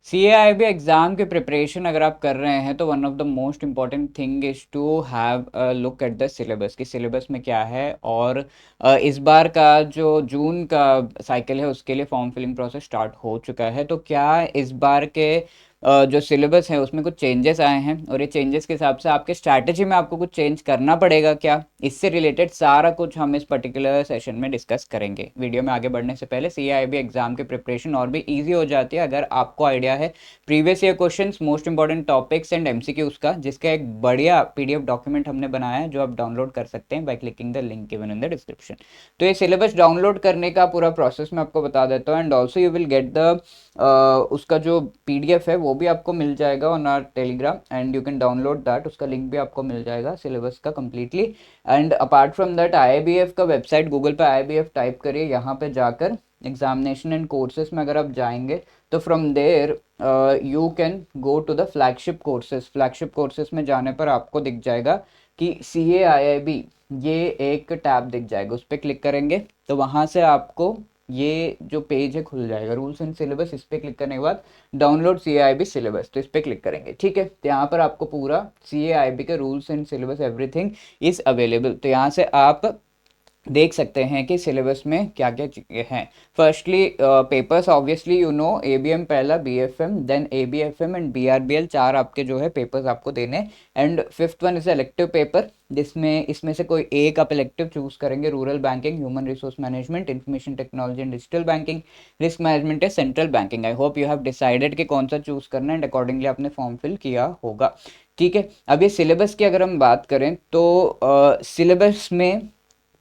CAIB exam की preparation अगर आप कर रहे हैं तो one of the most important thing is to have a look at the syllabus कि सिलेबस में क्या है। और इस बार का जो जून का साइकिल है उसके लिए फॉर्म फिलिंग प्रोसेस स्टार्ट हो चुका है। तो क्या इस बार के जो सिलेबस है उसमें कुछ चेंजेस आए हैं और ये चेंजेस के हिसाब से आपके स्ट्रैटेजी में आपको कुछ चेंज करना पड़ेगा क्या, इससे रिलेटेड सारा कुछ हम इस पर्टिकुलर सेशन में डिस्कस करेंगे। वीडियो में आगे बढ़ने से पहले CAIB एग्जाम की प्रिपरेशन और भी इजी हो जाती है अगर आपको आइडिया है previous year questions, most important topics and MCQs का, जिसका एक बढ़िया PDF डॉक्यूमेंट हमने बनाया है जो आप डाउनलोड कर सकते हैं by clicking the link given in the description. तो ये सिलेबस डाउनलोड करने का पूरा प्रोसेस मैं आपको बता देता हूँ, and also you will get the उसका जो PDF है वो भी आपको मिल जाएगा on our Telegram, and you can download that, उसका लिंक भी आपको मिल जाएगा सिलेबस का completely. And apart from that IIBF का वेबसाइट, गूगल पे IIBF टाइप करिए, यहाँ पे जाकर एग्जामिनेशन एंड कोर्सेज में अगर आप जाएंगे तो from there you can go to the flagship courses. Flagship courses में जाने पर आपको दिख जाएगा कि CAIIB, ये एक टैब दिख जाएगा, उस पर क्लिक करेंगे तो वहाँ से आपको ये जो पेज है खुल जाएगा, रूल्स एंड सिलेबस। इस पर क्लिक करने के बाद डाउनलोड CAIB सिलेबस, तो इस पर क्लिक करेंगे, ठीक है। तो यहाँ पर आपको पूरा CAIB के rules and syllabus everything is available. तो यहाँ से आप देख सकते हैं कि सिलेबस में क्या क्या चीज़ें हैं। Firstly papers, obviously you know, ABM पहला, BFM, then ABFM and BRBL, चार आपके जो है पेपर्स आपको देने। And fifth one is elective paper, जिसमें इसमें से कोई एक आप इलेक्टिव चूज करेंगे। Rural banking, human resource management, information technology and digital banking, risk management है, central banking. I hope you have decided कि कौन सा चूज करना है एंड अकॉर्डिंगली आपने फॉर्म फिल किया होगा, ठीक है। अब ये सिलेबस की अगर हम बात करें तो सिलेबस में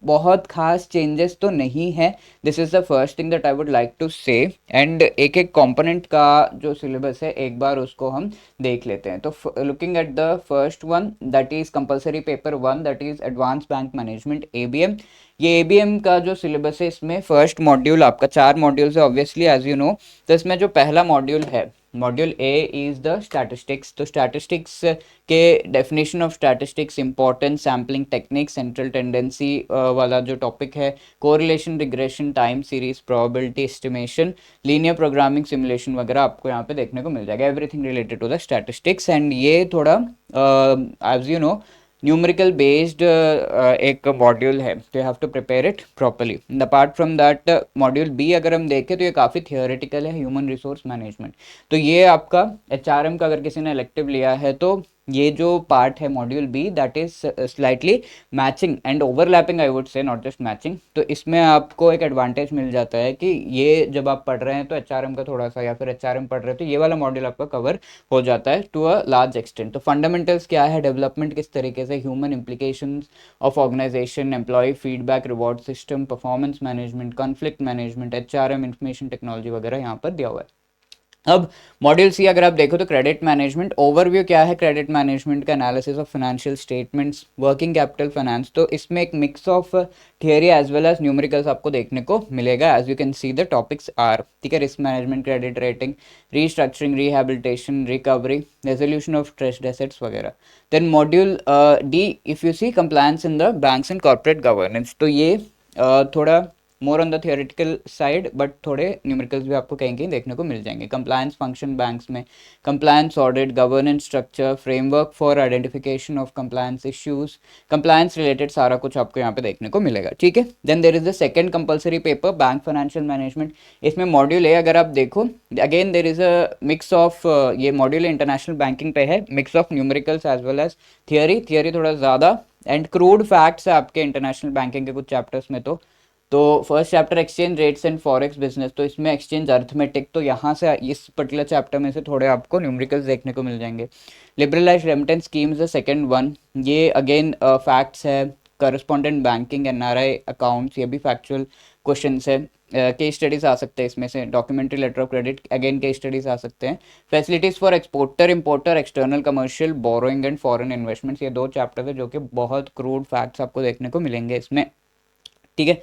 बहुत खास चेंजेस तो नहीं है। This is the first thing that I would like to say. And एक एक कंपोनेंट का जो सिलेबस है एक बार उसको हम देख लेते हैं। तो looking at the first one, that is compulsory paper one, that is advance bank management, ABM। ये ABM का जो सिलेबस है इसमें फर्स्ट मॉड्यूल, आपका चार मॉड्यूल्स है ऑब्वियसली एज यू नो। तो इसमें जो पहला मॉड्यूल है, module A is the statistics. तो स्टैटिस्टिक्स के definition of statistics, important sampling technique, central tendency वाला जो टॉपिक है, correlation, regression, time series, probability estimation, linear programming, simulation वगैरह आपको यहाँ पे देखने को मिल जाएगा। Everything related to the statistics. And ये थोड़ा as you know numerical based एक मॉड्यूल है, तो you have to prepare it properly. Apart from that module B अगर हम देखें तो ये काफ़ी थियोरेटिकल है, ह्यूमन रिसोर्स मैनेजमेंट। तो ये आपका HRM का अगर किसी ने इलेक्टिव लिया है तो ये जो पार्ट है module B, that is slightly matching and overlapping, I would say, not just matching. तो इसमें आपको एक एडवांटेज मिल जाता है कि ये जब आप पढ़ रहे हैं तो HRM का थोड़ा सा, या फिर HRM पढ़ रहे हैं तो ये वाला मॉड्यूल आपका कवर हो जाता है टू अ लार्ज एक्सटेंट। तो फंडामेंटल्स क्या है, डेवलपमेंट किस तरीके से, human implications of organisation, employ feedback, reward system, performance management, conflict management, HRM, information technology वगैरह यहाँ पर दिया हुआ है। अब मॉड्यूल C अगर आप देखो तो क्रेडिट मैनेजमेंट, ओवरव्यू क्या है क्रेडिट मैनेजमेंट का, analysis of financial statements, working capital finance. तो इसमें एक mix of theory as well as numericals आपको देखने को मिलेगा, as you can see the topics are, ठीक है। Risk management, credit rating, restructuring, rehabilitation, recovery, resolution of stressed assets वगैरह। Then module D, if you see, compliance in the banks and corporate governance. तो ये थोड़ा more on the theoretical side, but थोड़े numericals भी आपको कहीं कहीं देखने को मिल जाएंगे। कंप्लायंस फंक्शन बैंक्स में, compliance audit, governance structure, framework for identification of compliance issues, compliance related सारा कुछ आपको यहाँ पे देखने को मिलेगा, ठीक है। Then there is the second compulsory paper, bank financial management. इसमें मॉड्यूल A अगर आप देखो, again there is a mix of, ये मॉड्यूल इंटरनेशनल बैंकिंग पे है, mix of numericals as well as theory. Theory थोड़ा ज़्यादा एंड क्रूड फैक्ट्स है आपके इंटरनेशनल बैंकिंग के कुछ चैप्टर्स में। तो first chapter exchange rates and forex business, तो इसमें एक्सचेंज अर्थमेटिक, तो यहाँ से इस पर्टिकुलर चैप्टर में से थोड़े आपको न्यूमेरिकल्स देखने को मिल जाएंगे। Liberalised remittance schemes the second one, ये अगेन फैक्ट्स है। करस्पॉन्डेंट बैंकिंग, NRI अकाउंट्स, ये भी फैक्चुअल क्वेश्चन है। केस स्टडीज आ सकते हैं इसमें से, documentary letter of credit, again case studies आ सकते हैं। Facilities for exporter importer, external commercial, borrowing and foreign investments, ये दो चैप्टर है जो कि बहुत क्रूड फैक्ट्स आपको देखने को मिलेंगे इसमें, ठीक है।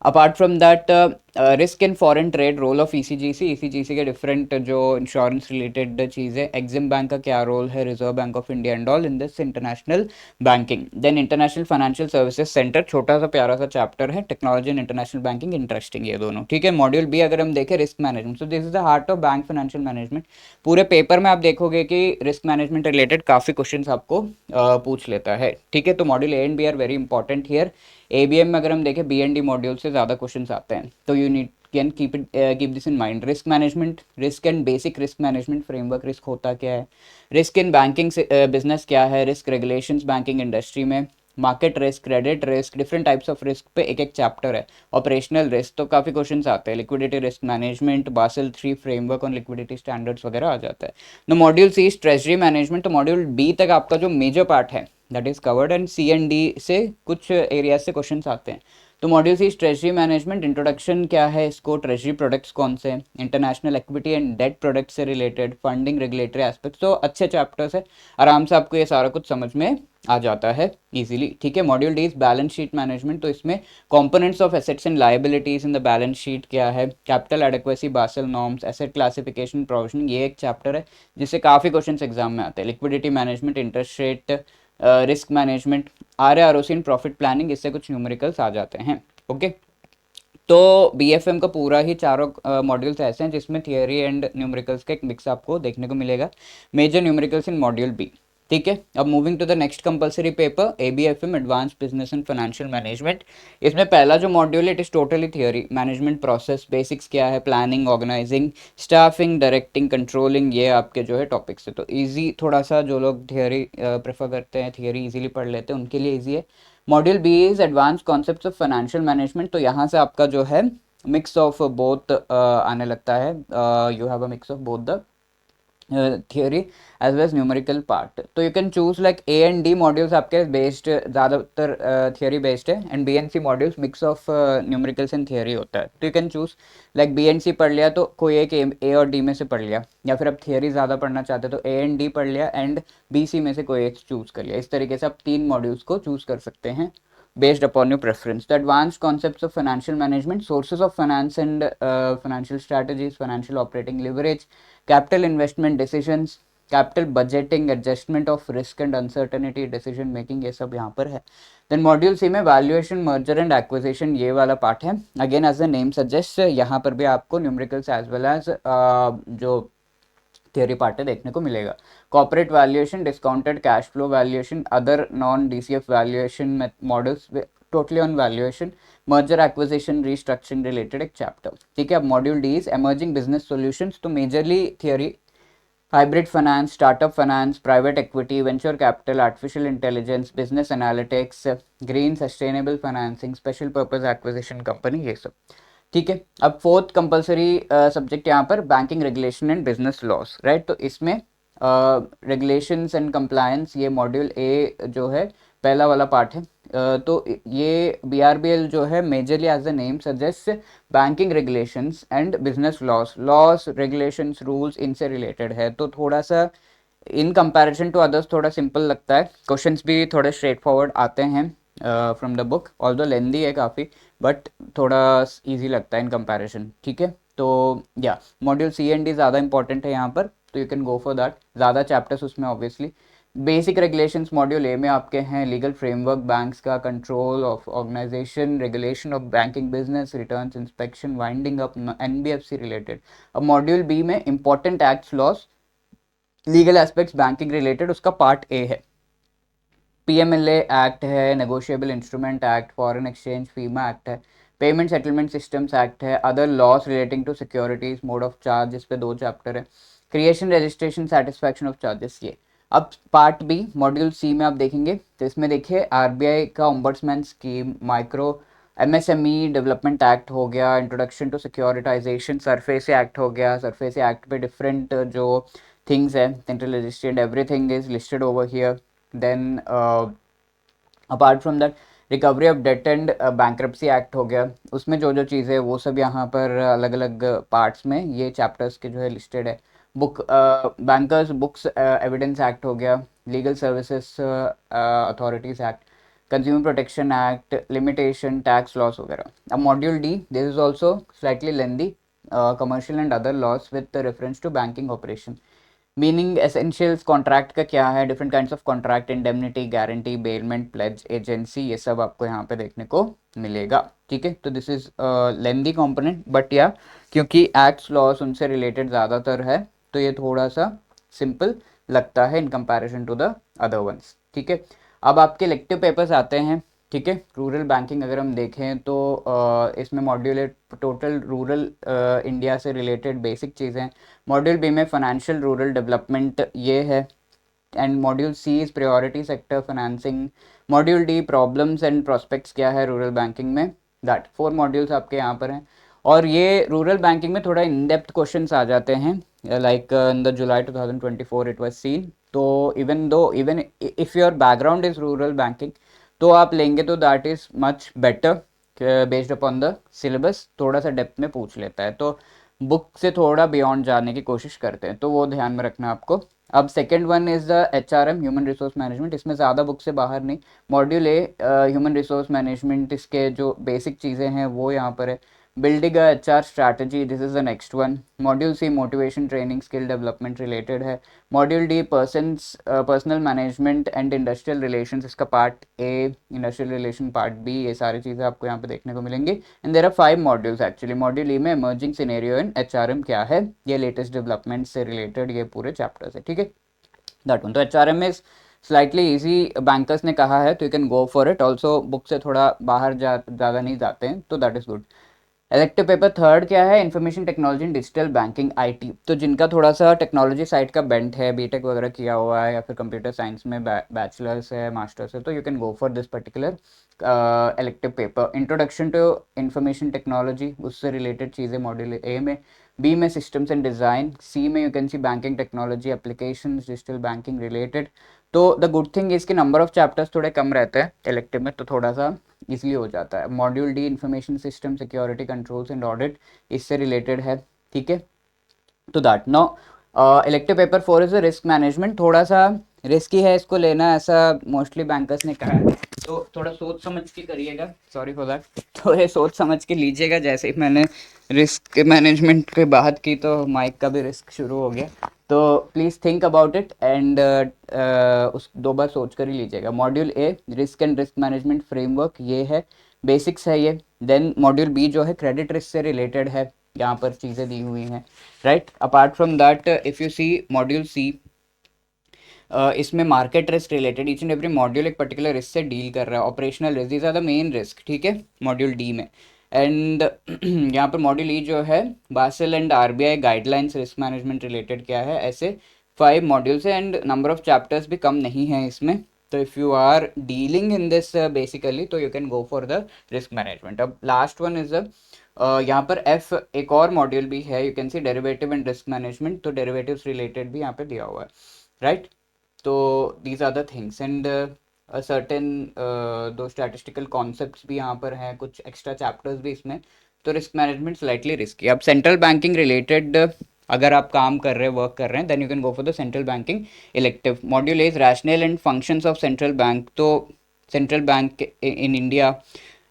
Apart from that risk in foreign trade, role of ECGC, ECGC के डिफरेंट जो इंश्योरेंस रिलेटेड चीज़ें, एग्जिम बैंक का क्या रोल है, Reserve Bank of India and all in this international banking. Then international financial services centre, छोटा सा प्यारा सा चैप्टर है, technology and international banking, interesting ये दोनों, ठीक है। मॉड्यूल बी अगर हम देखें, risk management, so this is the heart of bank financial management. पूरे पेपर में आप देखोगे कि रिस्क मैनेजमेंट रिलेटेड काफ़ी क्वेश्चंस आपको पूछ लेता है, ठीक है। तो module A and B are very important here. ABM में अगर हम देखें, बी एंड डी मॉड्यूल से ज़्यादा क्वेश्चंस आते हैं, तो you need can keep this in mind. Risk management, risk and basic risk management framework, risk होता क्या है, रिस्क इन बैंकिंग बिजनेस क्या है, रिस्क रेगुलेशंस बैंकिंग इंडस्ट्री में, market risk, credit risk, different types of risk पे एक एक chapter है। ऑपरेशनल रिस्क तो काफ़ी क्वेश्चंस आते हैं, liquidity risk management, Basel 3 framework on liquidity standards वगैरह आ जाता है। No module C treasury management, तो मॉड्यूल बी तक आपका जो मेजर पार्ट है that is covered, and C and D से कुछ एरियाज से क्वेश्चंस आते हैं। तो module C treasury management, introduction क्या है इसको, ट्रेजरी प्रोडक्ट्स कौन से, international equity and debt product से रिलेटेड, फंडिंग, रेगुलेटरी एस्पेक्ट्स, तो अच्छे चैप्टर्स है, आराम से आपको ये सारा कुछ समझ में आ जाता है इजीली, ठीक है। Module D is balance sheet management, तो इसमें components of assets and liabilities in the balance sheet क्या है, capital adequacy, Basel norms, asset classification, provisioning, ये एक चैप्टर है जिससे काफ़ी क्वेश्चन एग्जाम में आते हैं। Liquidity management, interest rate, risk management, R R O C and profit planning, इससे कुछ न्यूमेरिकल्स आ जाते हैं, ओके। तो बीएफएम का पूरा ही चारों मॉड्यूल्स ऐसे हैं जिसमें थियोरी एंड न्यूमेरिकल्स का एक मिक्स आपको देखने को मिलेगा, major numericals in module B, ठीक है। अब moving to the next compulsory paper, ABFM advance business and financial management. इसमें पहला जो मॉड्यूल है it is totally theory, management process basics क्या है, planning, organising, staffing, directing, controlling, ये आपके जो है टॉपिक्स है। तो इजी थोड़ा सा, जो लोग थियोरी प्रेफर करते हैं, थियोरी इजीली पढ़ लेते हैं, उनके लिए इजी है। Module B is advance concepts of financial management, तो यहाँ से आपका जो है मिक्स ऑफ बोथ आने लगता है, you have a mix of both the theory as well as numerical part। तो you can choose like A and D modules आपके based ज़्यादातर theory based है, and B and C modules mix of numericals and theory होता है। तो you can choose like B and C पढ़ लिया तो कोई एक A और D में से पढ़ लिया, या फिर आप theory ज़्यादा पढ़ना चाहते तो A and D पढ़ लिया एंड B C में से कोई एक चूज़ कर लिया। इस तरीके से आप 3 मॉड्यूल्स को चूज़ कर सकते हैं based upon your preference। The advanced concepts of financial management, sources of finance and financial strategies, financial operating leverage, capital investment decisions, capital budgeting, adjustment of risk and uncertainty, decision making, ये सब यहाँ पर है। Then module सी में valuation, merger and acquisition, ये वाला part है। Again as the name suggest, यहाँ पर भी आपको न्यूमेरिकल्स एज वेल एज जो थियोरी पार्ट है देखने को मिलेगा। Corporate valuation, discounted cash flow valuation, other non DCF valuation models, totally on valuation, merger acquisition, restructuring related एक चैप्टर, ठीक है। अब module D is emerging business solutions, तो majorly theory, hybrid finance, startup finance, private equity, venture capital, artificial intelligence, business analytics, green sustainable financing, special purpose acquisition company, ये सब, ठीक है। अब फोर्थ कंपलसरी सब्जेक्ट यहाँ पर banking regulation and business loss, right. तो इसमें रेगुलेशंस एंड कंप्लायंस, ये मॉड्यूल ए जो है पहला वाला पार्ट है। तो ये बीआरबीएल जो है majorly as the name suggest banking regulations and business laws, laws regulations rules इनसे रिलेटेड है, तो थोड़ा सा इन कंपैरिजन टू अदर्स थोड़ा सिंपल लगता है, क्वेश्चंस भी थोड़े स्ट्रेट फॉरवर्ड आते हैं from the book, although lengthy है काफ़ी, बट थोड़ा इजी लगता है इन कंपैरिजन, ठीक है। तो या मॉड्यूल सी एंड डी ज़्यादा इंपॉर्टेंट है यहाँ पर, तो you can go for that, ज़्यादा चैप्टर्स उसमें obviously. Basic regulations module A में आपके हैं, लीगल फ्रेमवर्क, बैंक्स का control of organisation, regulation of banking business, returns, inspection, winding up, NBFC related. अब मॉड्यूल बी में important acts, laws, legal aspects banking related, उसका part A है। PMLA act है, negotiable instrument act, foreign exchange, फीमा act है, payment settlement systems act है, other laws relating to securities, mode of charge, इस पे 2 chapter है, creation, registration, satisfaction of charges, ये। अब पार्ट बी मॉड्यूल सी में आप देखेंगे तो इसमें देखिए आरबीआई का ombudsman scheme, micro MSME development act हो गया, introduction to securitisation, SARFAESI act हो गया, सरफेसी एक्ट पे डिफरेंट जो थिंग्स है, central registry, everything is listed over here. Then apart from that recovery of debt and bankruptcy act हो गया, उसमें जो जो चीज़ें वो सब यहाँ पर अलग अलग पार्ट्स में ये चैप्टर्स के जो है लिस्टेड है। Book bankers books evidence act हो गया, legal services authorities act, consumer protection act, limitation, tax laws वगैरह. अब module D, this is also slightly lengthy, commercial and other laws with reference to banking operation. Meaning essentials contract का क्या है, different kinds of contract, indemnity, guarantee, bailment, pledge, agency, ये सब आपको यहाँ पे देखने को मिलेगा. ठीक है, तो this is lengthy component, but या क्योंकि एक्ट्स लॉस उनसे रिलेटेड ज़्यादातर है तो ये थोड़ा सा सिंपल लगता है in comparison to the other ones. ठीक है, अब आपके इलेक्टिव पेपर्स आते हैं. ठीक है, रूरल बैंकिंग अगर हम देखें तो इसमें मॉड्यूल टोटल रूरल इंडिया से रिलेटेड बेसिक चीज़ें. मॉड्यूल बी में फाइनेंशियल रूरल डेवलपमेंट ये है, and module C is priority sector financing. Module D problems and prospects क्या है रूरल बैंकिंग में. दैट 4 मॉड्यूल्स आपके यहाँ पर हैं. और ये रूरल बैंकिंग में थोड़ा इन डेप्थ क्वेश्चंस आ जाते हैं, like in the July 2024 it was seen. तो even if your background is rural banking तो आप लेंगे तो that is much better based upon the syllabus. थोड़ा सा डेप्थ में पूछ लेता है तो बुक से थोड़ा बियॉन्ड जाने की कोशिश करते हैं, तो वो ध्यान में रखना आपको. अब second one is the HRM, human resource management. इसमें ज़्यादा बुक से बाहर नहीं. Module A human resource management, इसके जो बेसिक चीज़ें हैं वो यहाँ पर है. Building a HR strategy, this is the next one. Module C motivation training skill development related है. Module D personal management and industrial relations, इसका part A, industrial relation part B, ये सारी चीज़ें आपको यहाँ पे देखने को मिलेंगी. And there are 5 modules actually. Module E में इमर्जिंग सिनेरियो इन HRM क्या है, ये लेटेस्ट डेवलपमेंट से रिलेटेड ये पूरे चैप्टर्स है. ठीक है, दैट वन. तो HRM is slightly easy, bankers ने कहा है तो you can go for it. Also book से थोड़ा बाहर ज़्यादा नहीं जाते हैं तो that is good. Elective paper third क्या है, information technology and digital banking IT. तो जिनका थोड़ा सा टेक्नोलॉजी साइड का बेंट है, बीटेक वगैरह किया हुआ है या फिर कंप्यूटर साइंस में बैचलर्स है, मास्टर्स है, तो you can go for this particular elective paper. Introduction to information technology, उससे रिलेटेड चीज़ें मॉड्यूल ए में. बी में सिस्टम्स एंड डिज़ाइन. सी में you can see banking technology application, digital banking related. तो the good thing इसके number of chapters थोड़े कम रहते हैं इलेक्टिव में, तो थोड़ा सा इसलिए हो जाता है. Module D information system security controls and audit, इससे रिलेटेड है. ठीक है, तो that no. Elective paper 4 is risk management. थोड़ा सा रिस्की है इसको लेना, ऐसा मोस्टली बैंकर्स ने कहा है, तो थोड़ा सोच समझ के करिएगा. Sorry for that. तो ये सोच समझ के लीजिएगा. जैसे ही मैंने रिस्क मैनेजमेंट की बात की तो माइक का भी रिस्क शुरू हो गया. तो please think about it and उस 2 बार सोच कर ही लीजिएगा. Module A risk and risk management framework, ये है, बेसिक्स है ये. देन मॉड्यूल बी जो है क्रेडिट रिस्क से रिलेटेड है, यहाँ पर चीज़ें दी हुई हैं. Right, apart from that if you see module C, इसमें market risk related each and every module एक पर्टिकुलर रिस्क से डील कर रहा है. Operational risk, these are the main risk. ठीक है, मॉड्यूल डी में. एंड यहाँ पर मॉड्यूल ई जो है Basel and RBI guidelines risk management related क्या है, ऐसे 5 मॉड्यूल्स है. एंड नंबर ऑफ चैप्टर्स भी कम नहीं है इसमें. तो if you are dealing in this basically तो you can go for the risk management. अब लास्ट वन इज यहाँ पर F एक और मॉड्यूल भी है, you can see derivative and risk management. तो डेरिवेटिव्स रिलेटेड भी यहाँ पे दिया हुआ है. राइट, तो these are the things. And certain 2 statistical concepts भी यहाँ पर हैं, कुछ एक्स्ट्रा चैप्टर्स भी इसमें. तो रिस्क मैनेजमेंट स्लाइटली रिस्की. अब सेंट्रल बैंकिंग रिलेटेड अगर आप काम कर रहे हैं, वर्क कर रहे हैं, then you can go for the central banking elective. Module is rationale and functions of central bank. तो central bank in India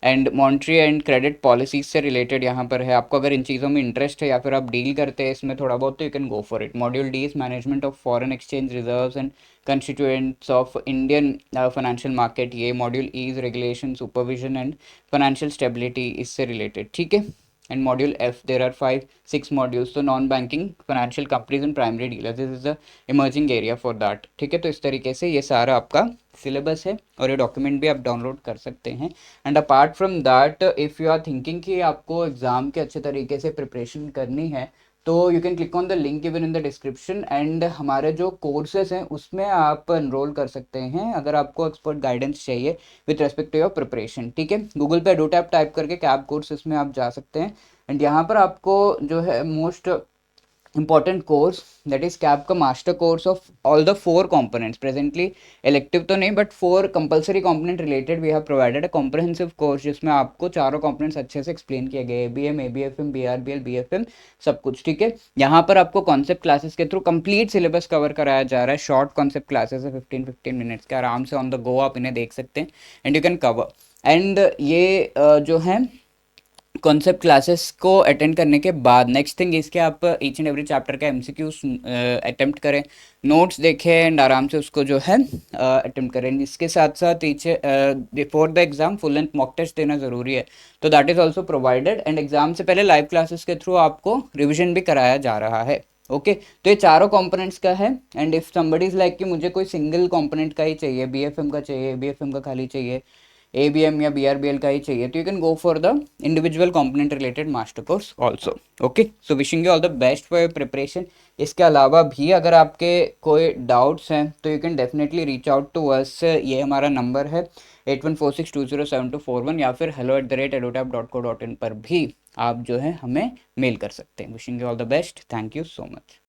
and monetary and credit policies से रिलेटेड यहाँ पर है. आपको अगर इन चीज़ों में इंटरेस्ट है या फिर आप डील करते हैं इसमें थोड़ा बहुत, तो you can go for it. Module D is management of foreign exchange reserves and constituents of Indian financial market. ये module E is regulation, supervision and financial stability, इससे रिलेटेड. ठीक है, and module F there are 5-6 modules. तो non banking financial companies and primary dealer, this is the emerging area for that. ठीक है, तो इस तरीके से ये सारा आपका सिलेबस है और ये डॉक्यूमेंट भी आप डाउनलोड कर सकते हैं. And apart from that if you are thinking कि आपको एग्ज़ाम के अच्छे तरीके से प्रिपरेशन करनी है तो you can click on the link given in the description. And हमारे जो कोर्सेज हैं उसमें आप एनरोल कर सकते हैं अगर आपको एक्सपर्ट गाइडेंस चाहिए with respect to your preparation. ठीक है, गूगल पे एडोटैप टाइप करके कैब कोर्सेज में आप जा सकते हैं. एंड यहाँ पर आपको जो है most important course that is कैप का master course of all the 4 components presently elective तो नहीं but 4 compulsory component related we have provided a comprehensive course जिसमें आपको चारों कंपोनेंट्स अच्छे से एक्सप्लेन किए गए एबीएम एबीएफएम बीआरबीएल बीएफएम सब कुछ ठीक है। यहाँ पर आपको कॉन्सेप्ट क्लासेस के थ्रू कंप्लीट सिलेबस कवर कराया जा रहा है। शॉर्ट कॉन्सेप्ट क्लासेस है 15-15 मिनट्स के, आराम से ऑन द गो आप इन्हें देख सकते हैं and you can cover. And ये जो है कॉन्सेप्ट क्लासेस को अटेंड करने के बाद नेक्स्ट थिंग इसके आप ईच एंड एवरी चैप्टर का एमसीक्यूज अटेम्प्ट करें, नोट्स देखें एंड आराम से उसको जो है अटेम्प्ट करें। इसके साथ साथ before the exam full length mock test देना ज़रूरी है, तो that is also provided and exam से पहले लाइव क्लासेस के थ्रू आपको रिविजन भी कराया जा रहा है। ओके तो ये चारों कंपोनेंट्स का है। And if somebody is like कि मुझे कोई सिंगल कंपोनेंट का ही चाहिए, बीएफएम का चाहिए, बीएफएम का खाली चाहिए, एबीएम या बीआरबीएल का ही चाहिए, तो you can go for the individual component related master course also. Okay so wishing you all the best for your preparation. इसके अलावा भी अगर आपके कोई डाउट्स हैं तो you can definitely reach out to us. ये हमारा नंबर है 8146207241 या फिर hello@edotap.co.in पर भी आप जो है हमें मेल कर सकते हैं। Wishing you all the best, thank you so much.